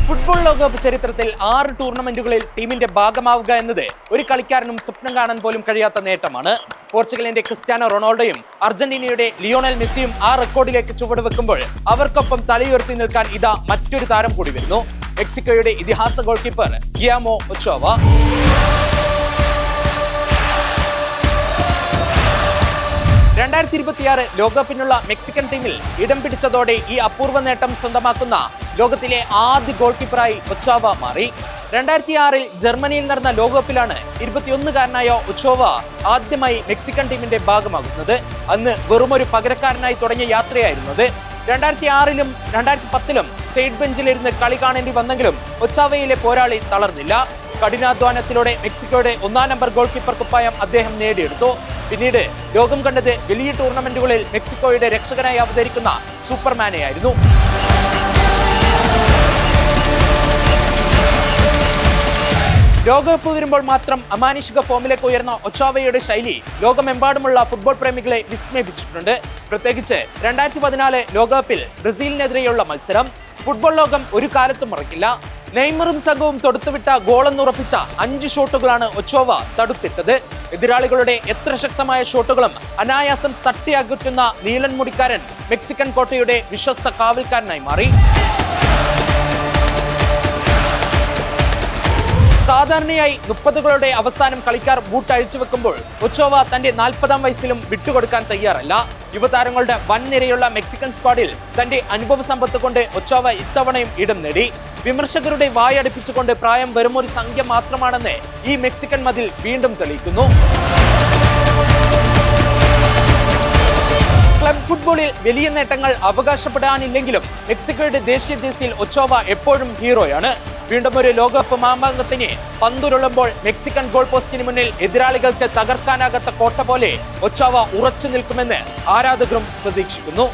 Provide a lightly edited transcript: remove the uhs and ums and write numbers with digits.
Football ലോകകപ്പ് ചരിത്രത്തിൽ 6 ടൂർണമെന്റുകളിൽ ടീമിന്റെ ഭാഗമാവുക എന്നത് ഒരു കളിക്കാരനും സ്വപ്നം കാണാൻ പോലും കഴിയാത്ത നേട്ടമാണ്. പോർച്ചുഗലിന്റെ ക്രിസ്ത്യാനോ റൊണാൾഡോയും അർജന്റീനയുടെ ലിയോണൽ മെസ്സിയും ആ റെക്കോർഡിലേക്ക് ചുവടുവെക്കുമ്പോൾ അവർക്കൊപ്പം തലയുയർത്തി നിൽക്കാൻ ഇതാ മറ്റൊരു താരം കൂടി വരുന്നു. മെക്സിക്കോയുടെ ഇതിഹാസ ഗോൾ കീപ്പർ ഗിയാമോ ഒച്ചോവ. 2026 ലോകകപ്പിനുള്ള മെക്സിക്കൻ ടീമിൽ ഇടം പിടിച്ചതോടെ ഈ അപൂർവ നേട്ടം സ്വന്തമാക്കുന്ന ലോകത്തിലെ ആദ്യ ഗോൾ കീപ്പറായി ഒച്ചോവ മാറി. 2006 ജർമ്മനിയിൽ നടന്ന ലോകകപ്പിലാണ് 21-കാരനായ ഒച്ചോവ ആദ്യമായി മെക്സിക്കൻ ടീമിന്റെ ഭാഗമാകുന്നത്. അന്ന് വെറുമൊരു പകരക്കാരനായി തുടങ്ങിയ യാത്രയായിരുന്നത്. 2006-ലും 2010-ലും സൈഡ് ബെഞ്ചിലിരുന്ന് കളി കാണേണ്ടി വന്നെങ്കിലും ഒച്ചോവയിലെ പോരാളി തളർന്നില്ല. കഠിനാധ്വാനത്തിലൂടെ മെക്സിക്കോയുടെ 1-ാം നമ്പർ ഗോൾ കീപ്പർ കുപ്പായം അദ്ദേഹം നേടിയെടുത്തു. പിന്നീട് ലോകം കണ്ടത് വലിയ ടൂർണമെന്റുകളിൽ മെക്സിക്കോയുടെ രക്ഷകനായി അവതരിക്കുന്ന സൂപ്പർമാനെയായിരുന്നു. ലോകകപ്പ് വരുമ്പോൾ മാത്രം അമാനുഷിക ഫോമിലേക്ക് ഉയർന്ന ഒച്ചോവയുടെ ശൈലി ലോകമെമ്പാടുമുള്ള ഫുട്ബോൾ പ്രേമികളെ വിസ്മയിപ്പിച്ചിട്ടുണ്ട്. പ്രത്യേകിച്ച് 2014 ലോകകപ്പിൽ ബ്രസീലിനെതിരെയുള്ള മത്സരം ഫുട്ബോൾ ലോകം ഒരു കാലത്തും മറക്കില്ല. നെയ്മറും സംഘവും തൊടുത്തുവിട്ട ഗോളെന്നുറപ്പിച്ച 5 ഷോട്ടുകളാണ് ഒച്ചോവ തടുത്തിട്ടത്. എതിരാളികളുടെ എത്ര ശക്തമായ ഷോട്ടുകളും അനായാസം തട്ടിയകറ്റുന്ന നീലൻ മുടിക്കാരൻ മെക്സിക്കൻ കോട്ടയുടെ വിശ്വസ്ത കാവൽക്കാരനായി മാറി. സാധാരണയായി 30കളുടെ അവസാനം കളിക്കാർ ബൂട്ട് അഴിച്ചു വെക്കുമ്പോൾ ഒച്ചോവ തന്റെ 40-ാം വയസ്സിലും വിട്ടുകൊടുക്കാൻ തയ്യാറല്ല. യുവതാരങ്ങളുടെ വൻ നിരയുള്ള മെക്സിക്കൻ സ്ക്വാഡിൽ തന്റെ അനുഭവ സമ്പത്ത് കൊണ്ട് ഒച്ചോവ ഇത്തവണയും ഇടം നേടി. വിമർശകരുടെ വായടപ്പിച്ചുകൊണ്ട് പ്രായം വെറുമൊരു സംഖ്യ മാത്രമാണെന്ന് ഈ മെക്സിക്കൻ മതിൽ വീണ്ടും തെളിയിക്കുന്നു. ക്ലബ് ഫുട്ബോളിൽ വലിയ നേട്ടങ്ങൾ അവകാശപ്പെടാനില്ലെങ്കിലും മെക്സിക്കോയുടെ ദേശീയ ജേഴ്സിയിൽ ഒച്ചോവ എപ്പോഴും ഹീറോയാണ്. വീണ്ടും ഒരു ലോകകപ്പ് മാമാങ്കത്തിന് പന്തുരുളുമ്പോൾ മെക്സിക്കൻ ഗോൾ പോസ്റ്റിന് മുന്നിൽ എതിരാളികൾക്ക് തകർക്കാനാകാത്ത കോട്ട പോലെ ഒച്ചോവ ഉറച്ചു നിൽക്കുമെന്ന് ആരാധകരും പ്രതീക്ഷിക്കുന്നു.